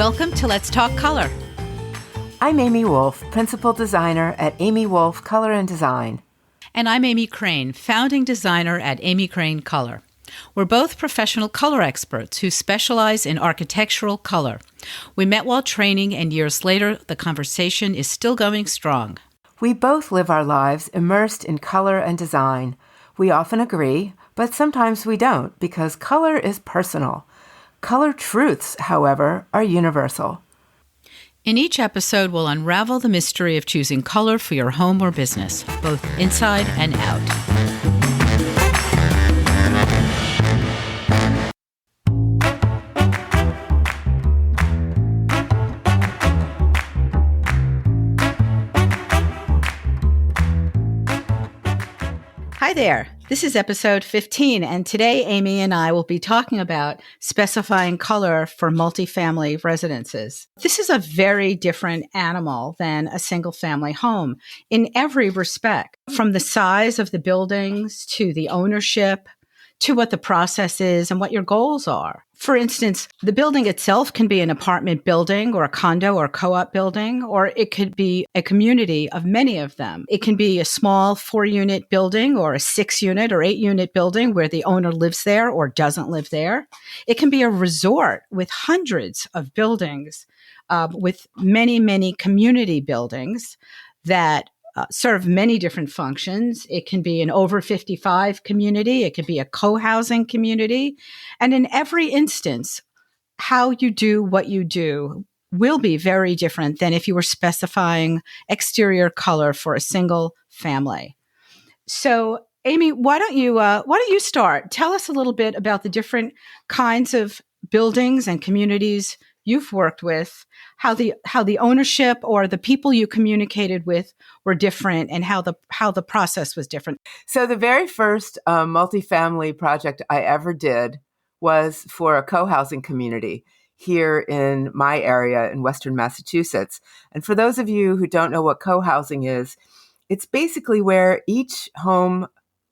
Welcome to Let's Talk Color. I'm Amy Wolf, Principal Designer at Amy Wolf Color and Design. And I'm Amy Crane, Founding Designer at Amy Crane Color. We're both professional color experts who specialize in architectural color. We met while training, and years later, the conversation is still going strong. We both live our lives immersed in color and design. We often agree, but sometimes we don't, because color is personal. Color truths, however, are universal. In each episode, we'll unravel the mystery of choosing color for your home or business, both inside and out. Hi there. This is episode 15, and today Amy and I will be talking about specifying color for multifamily residences. This is a very different animal than a single-family home in every respect, from the size of the buildings to the ownership to what the process is and what your goals are. For instance, the building itself can be an apartment building or a condo or co-op building, or it could be a community of many of them. It can be a small 4-unit building or a 6-unit or 8-unit building where the owner lives there or doesn't live there. It can be a resort with hundreds of buildings, with many, many community buildings that serve many different functions. It can be an over 55 community. It could be a co-housing community. And in every instance, how you do what you do will be very different than if you were specifying exterior color for a single family. So, Amy, why don't you start? Tell us a little bit about the different kinds of buildings and communities you've worked with, how the ownership or the people you communicated with were different, and how the process was different. So the very first multifamily project I ever did was for a co-housing community here in my area in Western Massachusetts. And for those of you who don't know what co-housing is, it's basically where each home,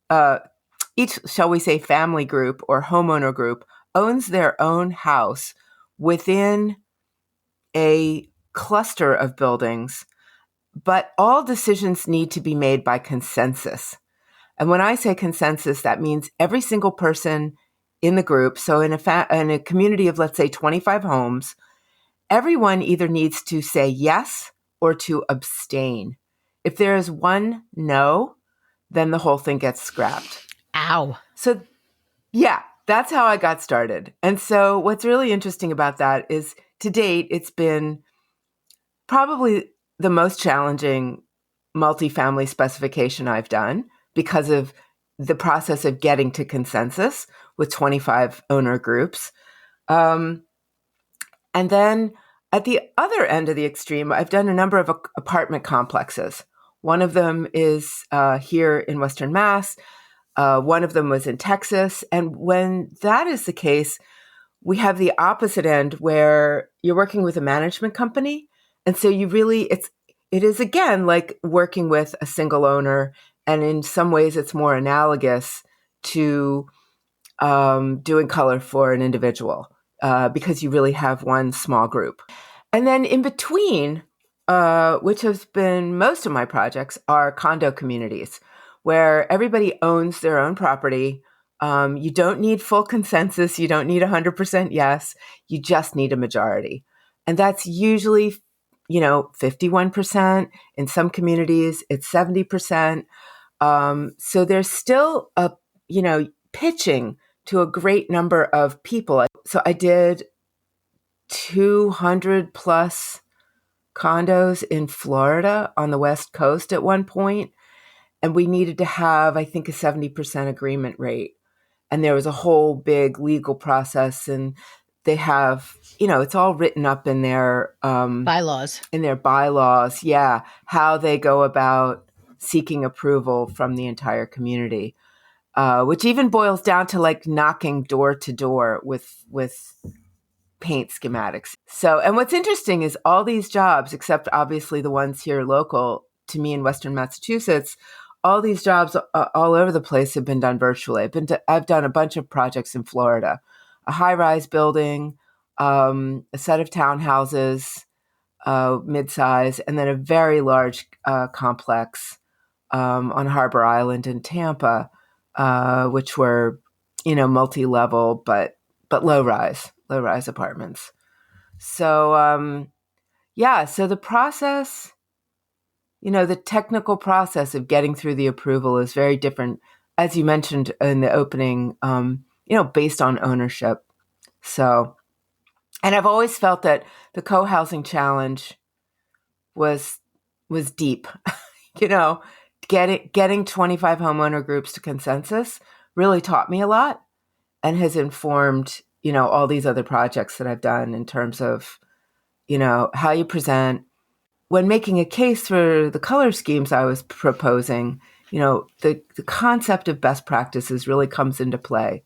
shall we say, family group or homeowner group owns their own house within a cluster of buildings, but all decisions need to be made by consensus. And when I say consensus, that means every single person in the group, so in a community of, let's say, 25 homes, everyone either needs to say yes or to abstain. If there is one no, then the whole thing gets scrapped. Ow. So, yeah. That's how I got started. And so what's really interesting about that is to date, it's been probably the most challenging multifamily specification I've done because of the process of getting to consensus with 25 owner groups. And then at the other end of the extreme, I've done a number of apartment complexes. One of them is here in Western Mass. One of them was in Texas. And when that is the case, we have the opposite end where you're working with a management company. And so it is again like working with a single owner. And in some ways, it's more analogous to doing color for an individual because you really have one small group. And then in between, which has been most of my projects, are condo communities, where everybody owns their own property. You don't need full consensus. You don't need 100% yes. You just need a majority. And that's usually, 51%. In some communities, it's 70%. So there's still pitching to a great number of people. So I did 200 plus condos in Florida on the West Coast at one point. And we needed to have, I think, a 70% agreement rate. And there was a whole big legal process. And they have, it's all written up in their bylaws. Yeah, how they go about seeking approval from the entire community, which even boils down to like knocking door to door with paint schematics. So, and what's interesting is all these jobs, except obviously the ones here local to me in Western Massachusetts, all these jobs all over the place have been done virtually. I've done a bunch of projects in Florida, a high-rise building, a set of townhouses, mid-size, and then a very large complex on Harbor Island in Tampa, which were, multi-level but low-rise apartments. So so the process, the technical process of getting through the approval is very different, as you mentioned in the opening, based on ownership. So, and I've always felt that the co-housing challenge was deep. Getting 25 homeowner groups to consensus really taught me a lot and has informed, all these other projects that I've done in terms of, how you present. When making a case for the color schemes I was proposing, the concept of best practices really comes into play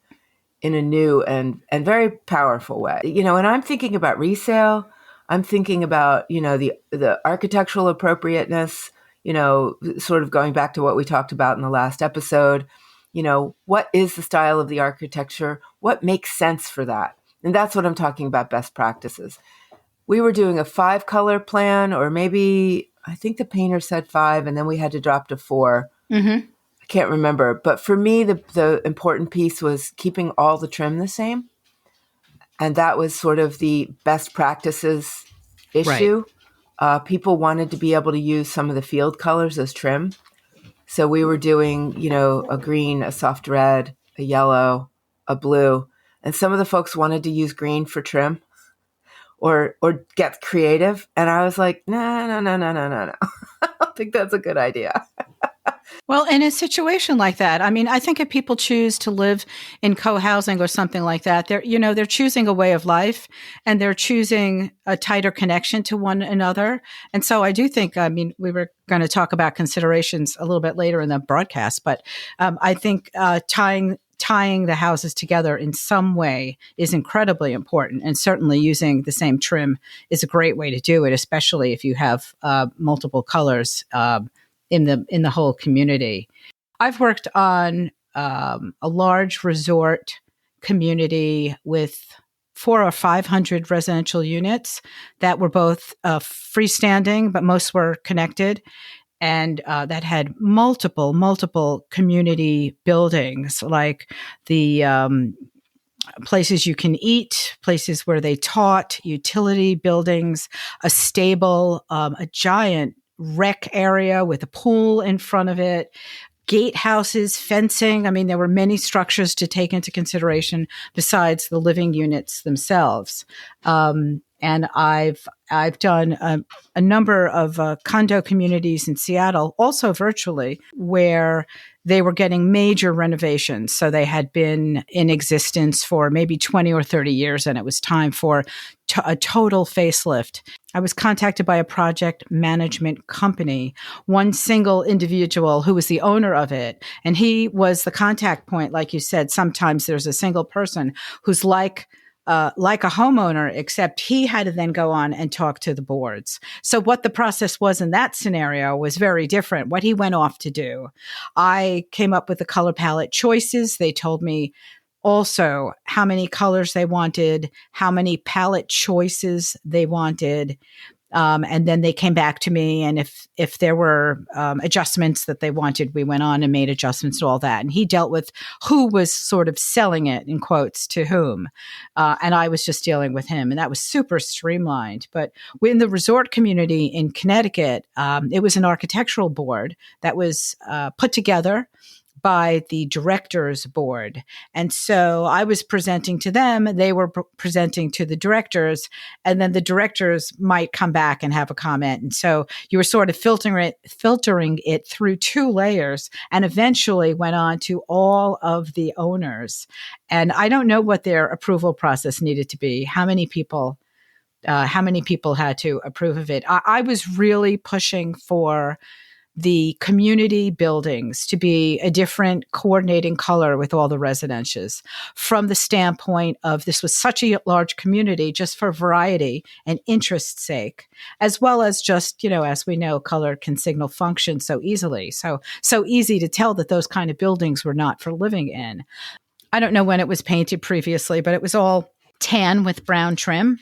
in a new and very powerful way. And I'm thinking about resale. I'm thinking about, the architectural appropriateness, sort of going back to what we talked about in the last episode. What is the style of the architecture? What makes sense for that? And that's what I'm talking about, best practices. We were doing a 5-color plan, or maybe I think the painter said 5, and then we had to drop to 4. Mm-hmm. I can't remember. But for me, the important piece was keeping all the trim the same. And that was sort of the best practices issue. Right. People wanted to be able to use some of the field colors as trim. So we were doing, a green, a soft red, a yellow, a blue. And some of the folks wanted to use green for trim or get creative. And I was like, no. I don't think that's a good idea. Well, in a situation like that, I mean, I think if people choose to live in co-housing or something like that, they're choosing a way of life and they're choosing a tighter connection to one another. And so I do think, we were going to talk about considerations a little bit later in the broadcast, but I think tying the houses together in some way is incredibly important. And certainly using the same trim is a great way to do it, especially if you have multiple colors in the whole community. I've worked on a large resort community with 400 or 500 residential units that were both freestanding, but most were connected. And that had multiple community buildings, like the places you can eat, places where they taught, utility buildings, a stable, a giant rec area with a pool in front of it, gatehouses, fencing. I mean, there were many structures to take into consideration besides the living units themselves. And I've done a number of condo communities in Seattle, also virtually, where they were getting major renovations. So they had been in existence for maybe 20 or 30 years, and it was time for a total facelift. I was contacted by a project management company, one single individual who was the owner of it. And he was the contact point. Like you said, sometimes there's a single person who's like a homeowner, except he had to then go on and talk to the boards. So what the process was in that scenario was very different. What he went off to do, I came up with the color palette choices. They told me also how many colors they wanted, how many palette choices they wanted. And then they came back to me, and if there were adjustments that they wanted, we went on and made adjustments to all that. And he dealt with who was sort of selling it, in quotes, to whom. And I was just dealing with him, and that was super streamlined. But in the resort community in Connecticut, it was an architectural board that was put together by the directors board. And so I was presenting to them, they were presenting to the directors, and then the directors might come back and have a comment. And so you were sort of filtering it through 2 layers, and eventually went on to all of the owners. And I don't know what their approval process needed to be, how many people had to approve of it. I was really pushing for the community buildings to be a different coordinating color with all the residences, from the standpoint of this was such a large community, just for variety and interest's sake, as well as just, as we know, color can signal function so easily. So easy to tell that those kind of buildings were not for living in. I don't know when it was painted previously, but it was all tan with brown trim.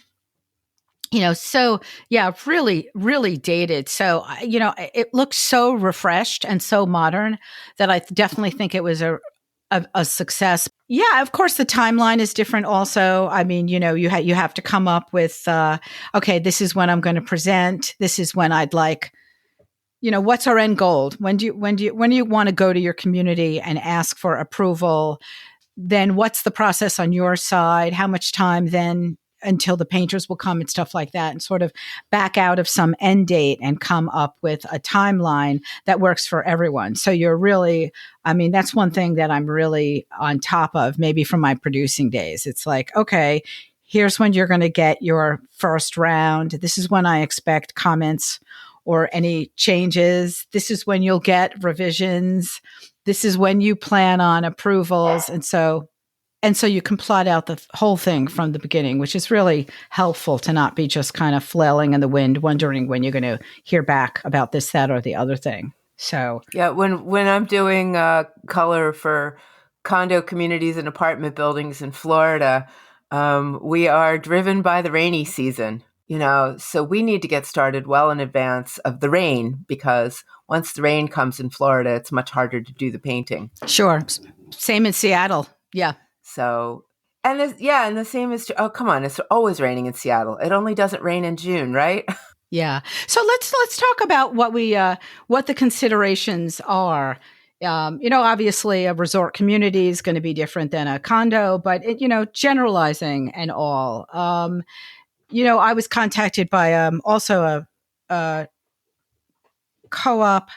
So yeah, really, really dated. So, it looks so refreshed and so modern that I definitely think it was a success. Yeah, of course, the timeline is different. Also, I mean, you have to come up with, okay, this is when I'm going to present. This is when I'd like, what's our end goal? When do you want to go to your community and ask for approval? Then what's the process on your side? How much time then until the painters will come and stuff like that, and sort of back out of some end date and come up with a timeline that works for everyone. So you're really, I mean, that's one thing that I'm really on top of, maybe from my producing days. It's like, okay, here's when you're going to get your first round. This is when I expect comments or any changes. This is when you'll get revisions. This is when you plan on approvals. And so you can plot out the whole thing from the beginning, which is really helpful to not be just kind of flailing in the wind, wondering when you're going to hear back about this, that, or the other thing. So yeah, when I'm doing color for condo communities and apartment buildings in Florida, we are driven by the rainy season. So we need to get started well in advance of the rain, because once the rain comes in Florida, it's much harder to do the painting. Sure. Same in Seattle. Yeah. So, and the same is true. Oh, come on. It's always raining in Seattle. It only doesn't rain in June, right? Yeah. So let's talk about what the considerations are. Obviously a resort community is going to be different than a condo, but generalizing and all. I was contacted by also a co-op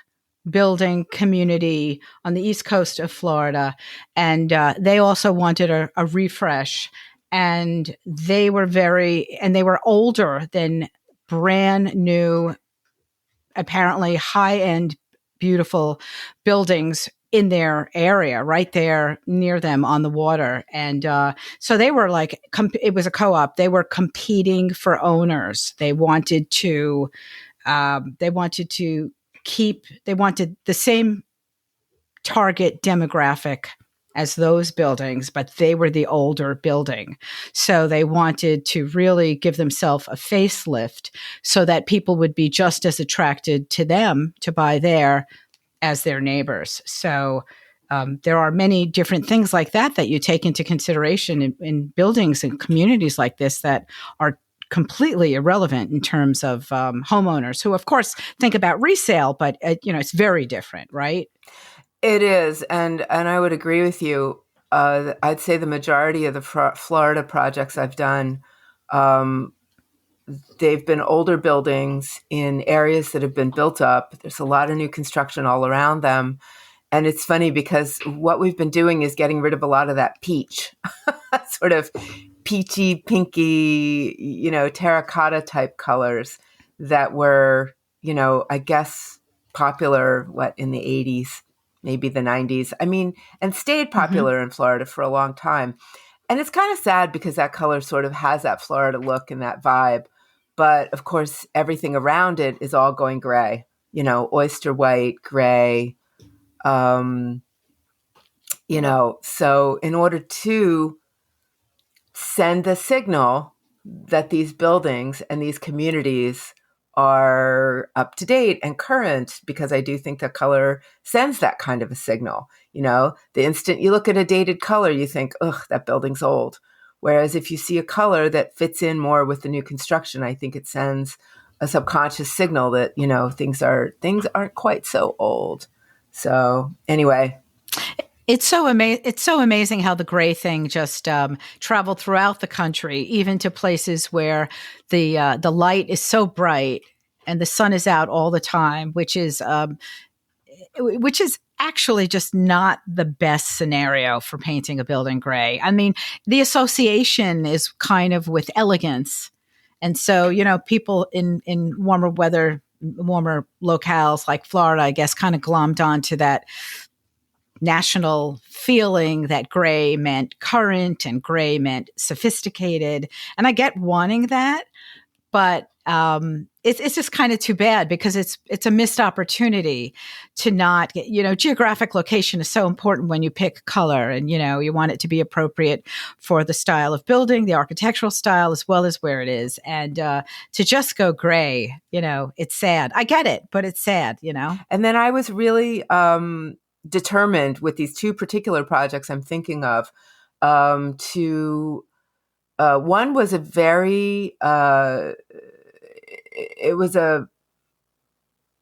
building community on the East Coast of Florida, and they also wanted a refresh, and they were older than brand new, apparently high-end, beautiful buildings in their area, right there near them on the water. And so they were like, it was a co-op. They were competing for owners. They wanted the same target demographic as those buildings, but they were the older building. So they wanted to really give themselves a facelift so that people would be just as attracted to them to buy there as their neighbors. So there are many different things like that you take into consideration in buildings and communities like this that are completely irrelevant in terms of homeowners who, of course, think about resale, but it's very different, right? It is, and I would agree with you. I'd say the majority of the Florida projects I've done, they've been older buildings in areas that have been built up. There's a lot of new construction all around them. And it's funny because what we've been doing is getting rid of a lot of that peach, sort of peachy, pinky, terracotta type colors that were, I guess popular, in the 80s, maybe the 90s. I mean, and stayed popular in Florida for a long time. And it's kind of sad because that color sort of has that Florida look and that vibe. But of course, everything around it is all going gray, oyster white, gray. So in order to send the signal that these buildings and these communities are up to date and current, because I do think that color sends that kind of a signal. The instant you look at a dated color, you think, ugh, that building's old. Whereas if you see a color that fits in more with the new construction, I think it sends a subconscious signal that, things aren't quite so old. So anyway. It's so amazing how the gray thing just traveled throughout the country, even to places where the light is so bright and the sun is out all the time, which is actually just not the best scenario for painting a building gray. I mean, the association is kind of with elegance, and so people in warmer weather, warmer locales like Florida, I guess, kind of glommed onto that national feeling that gray meant current and gray meant sophisticated. And I get wanting that, but it's just kind of too bad because it's a missed opportunity to not get, geographic location is so important when you pick color, and, you want it to be appropriate for the style of building, the architectural style, as well as where it is. And to just go gray, it's sad. I get it, but it's sad, And then I was really determined with these two particular projects I'm thinking of to one was a very it was a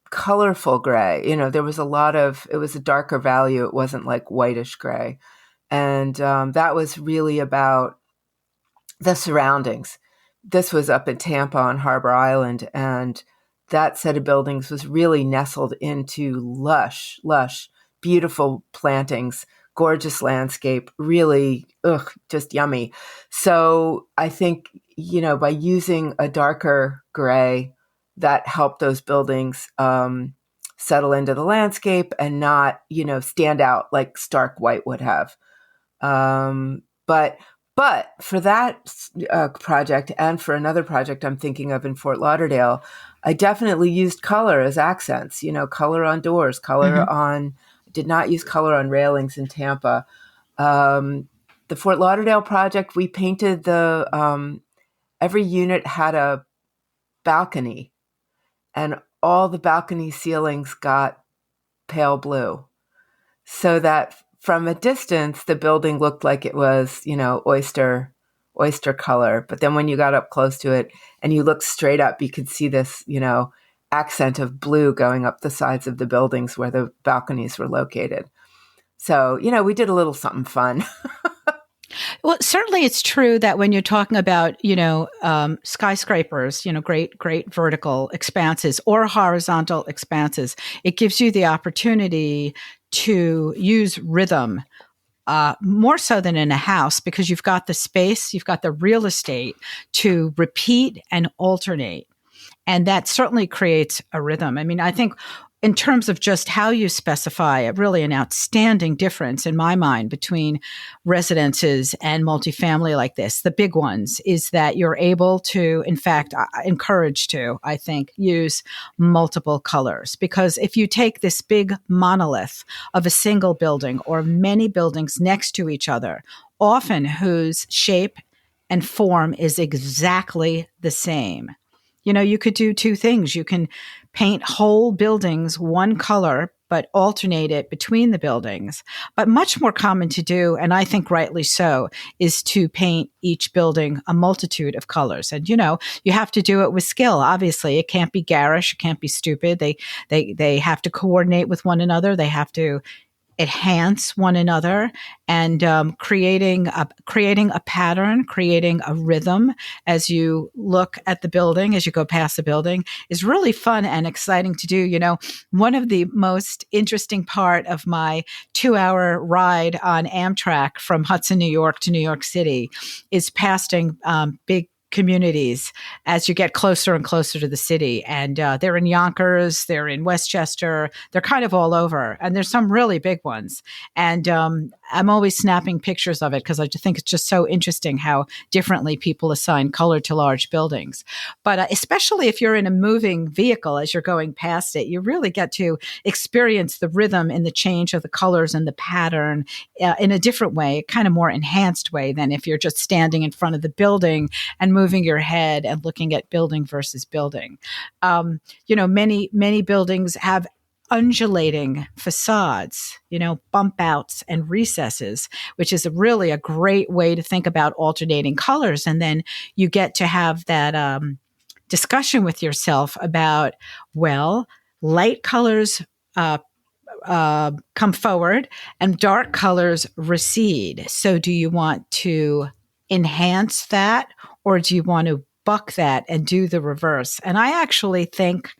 colorful gray. There was it was a darker value. It wasn't like whitish gray. And that was really about the surroundings. This was up in Tampa on Harbor Island, and that set of buildings was really nestled into lush, beautiful plantings, gorgeous landscape, really, just yummy. So I think, by using a darker gray, that helped those buildings settle into the landscape and not, stand out like stark white would have. But for that project and for another project I'm thinking of in Fort Lauderdale, I definitely used color as accents, color on doors, did not use color on railings in Tampa. The Fort Lauderdale project, we painted every unit had a balcony, and all the balcony ceilings got pale blue, so that from a distance, the building looked like it was, oyster color. But then when you got up close to it and you looked straight up, you could see this, accent of blue going up the sides of the buildings where the balconies were located. So, we did a little something fun. Well, certainly it's true that when you're talking about, skyscrapers, great vertical expanses or horizontal expanses, it gives you the opportunity to use rhythm more so than in a house, because you've got the space, you've got the real estate to repeat and alternate. And that certainly creates a rhythm. I mean, I think in terms of just how you specify, really an outstanding difference in my mind between residences and multifamily like this, the big ones, is that you're able to, in fact, encouraged to, I think, use multiple colors. Because if you take this big monolith of a single building or many buildings next to each other, often whose shape and form is exactly the same, you could do two things. You can paint whole buildings one color, but alternate it between the buildings. But much more common to do, and I think rightly so, is to paint each building a multitude of colors. And, you have to do it with skill. Obviously, it can't be garish. It can't be stupid. They have to coordinate with one another. They have to enhance one another, and creating a pattern, creating a rhythm as you look at the building, as you go past the building, is really fun and exciting to do. One of the most interesting part of my 2-hour ride on Amtrak from Hudson, New York to New York City is passing big communities as you get closer and closer to the city. And they're in Yonkers, they're in Westchester, they're kind of all over. And there's some really big ones. And I'm always snapping pictures of it because I think it's just so interesting how differently people assign color to large buildings. But especially if you're in a moving vehicle as you're going past it, you really get to experience the rhythm and the change of the colors and the pattern in a different way, kind of more enhanced way than if you're just standing in front of the building and moving your head and looking at building versus building. Many buildings have undulating facades, bump outs and recesses, which is really a great way to think about alternating colors. And then you get to have that discussion with yourself about, well, light colors come forward and dark colors recede. So do you want to enhance that, or do you want to buck that and do the reverse? And I actually think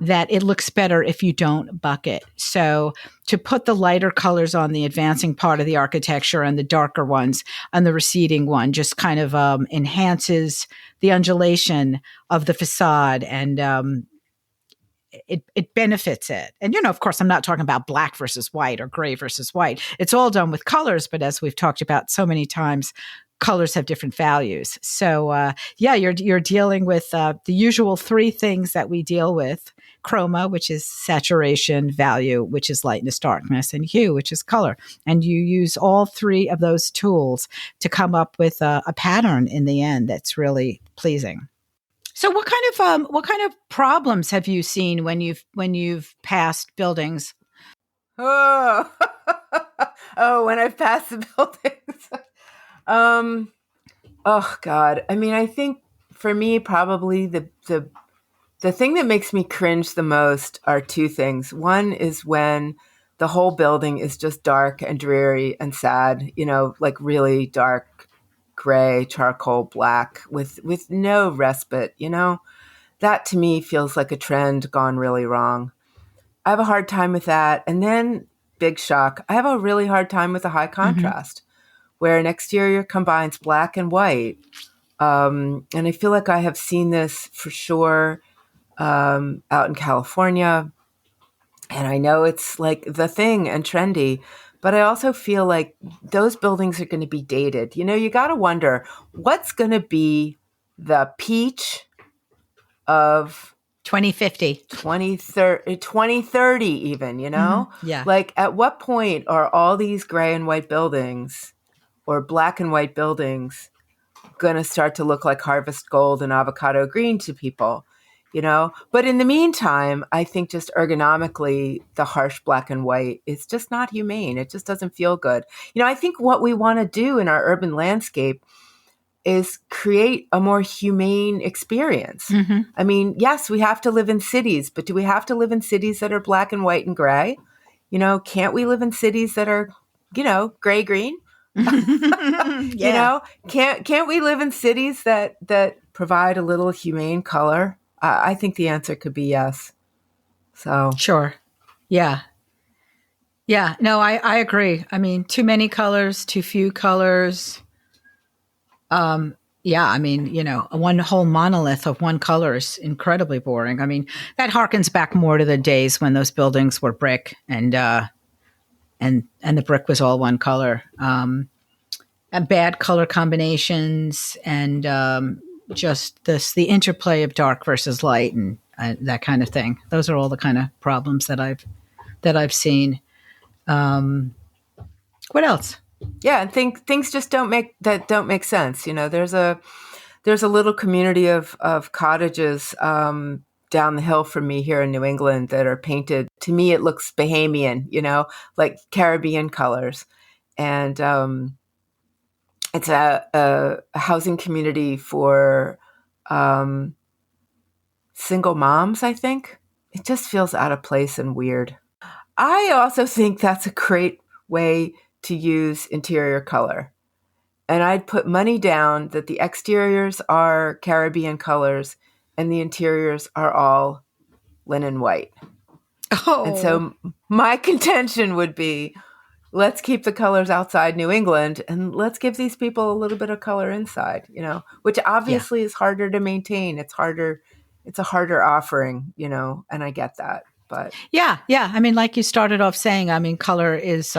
that it looks better if you don't buck it. So to put the lighter colors on the advancing part of the architecture and the darker ones on the receding one just kind of enhances the undulation of the facade, and it benefits it. And, of course, I'm not talking about black versus white or gray versus white. It's all done with colors, but as we've talked about so many times, colors have different values. So yeah, you're dealing with the usual three things that we deal with: chroma, which is saturation; value, which is lightness, darkness; and hue, which is color. And you use all three of those tools to come up with a pattern in the end that's really pleasing. So what kind of problems have you seen when you've passed buildings? Oh, oh, when I've passed the buildings. um, oh God. I mean, I think for me, probably the thing that makes me cringe the most are two things. One is when the whole building is just dark and dreary and sad, like really dark gray, charcoal black with no respite. That to me feels like a trend gone really wrong. I have a hard time with that. And then, big shock, I have a really hard time with the high contrast, where an exterior combines black and white. And I feel like I have seen this for sure out in California. And I know it's like the thing and trendy, but I also feel like those buildings are going to be dated. You got to wonder what's going to be the peach of 2050, 2030 even, Yeah. Like at what point are all these gray and white buildings or black and white buildings going to start to look like harvest gold and avocado green to people? But in the meantime, I think just ergonomically, the harsh black and white is just not humane. It just doesn't feel good. I think what we want to do in our urban landscape is create a more humane experience. I mean, yes, we have to live in cities, but do we have to live in cities that are black and white and gray? Can't we live in cities that are, gray green? Yeah. Can't we live in cities that provide a little humane color? I think the answer could be yes. So Sure. Yeah. Yeah. No, I agree. I mean, too many colors, too few colors. Yeah, I mean, one whole monolith of one color is incredibly boring. I mean, that harkens back more to the days when those buildings were brick and the brick was all one color. And bad color combinations and just the interplay of dark versus light and that kind of thing. Those are all the kind of problems that I've seen. What else? yeah, and things just don't make sense. There's a little community of cottages down the hill from me here in New England that are painted. To me, it looks Bahamian, like Caribbean colors, and it's a housing community for single moms, I think. It just feels out of place and weird. I also think that's a great way to use interior color. And I'd put money down that the exteriors are Caribbean colors and the interiors are all linen white. Oh. And so my contention would be, let's keep the colors outside New England and let's give these people a little bit of color inside, which obviously is harder to maintain. It's a harder offering, and I get that. But yeah. I mean, like you started off saying, I mean, color is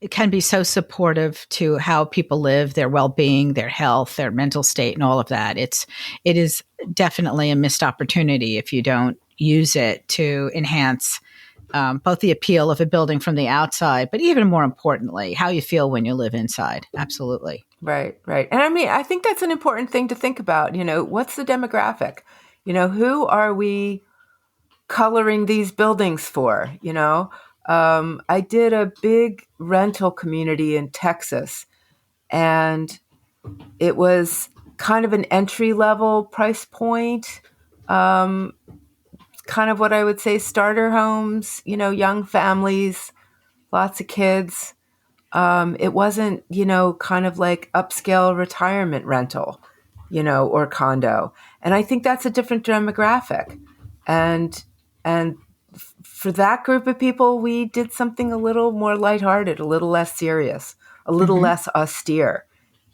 it can be so supportive to how people live, their well-being, their health, their mental state, and all of that. It is definitely a missed opportunity if you don't use it to enhance both the appeal of a building from the outside, but even more importantly, how you feel when you live inside. Absolutely. Right. And I mean, I think that's an important thing to think about. What's the demographic? Who are we coloring these buildings for? I did a big rental community in Texas, and it was kind of an entry-level price point, kind of what I would say starter homes, young families, lots of kids. It wasn't, kind of like upscale retirement rental, or condo. And I think that's a different demographic. And for that group of people, we did something a little more lighthearted, a little less serious, a little less austere,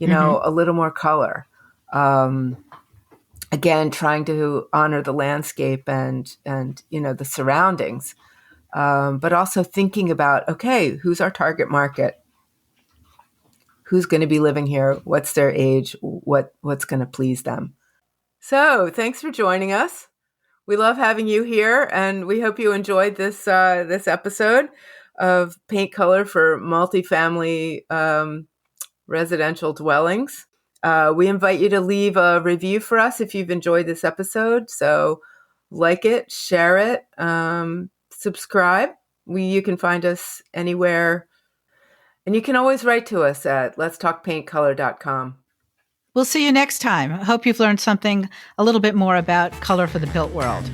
a little more color. Again, trying to honor the landscape and the surroundings, but also thinking about, okay, who's our target market? who's going to be living here, what's their age, what's going to please them. So thanks for joining us. We love having you here, and we hope you enjoyed this episode of Paint Color for Multifamily Residential Dwellings. We invite you to leave a review for us if you've enjoyed this episode. So like it, share it, subscribe. You can find us anywhere. And you can always write to us at letstalkpaintcolor.com. We'll see you next time. I hope you've learned something a little bit more about color for the built world.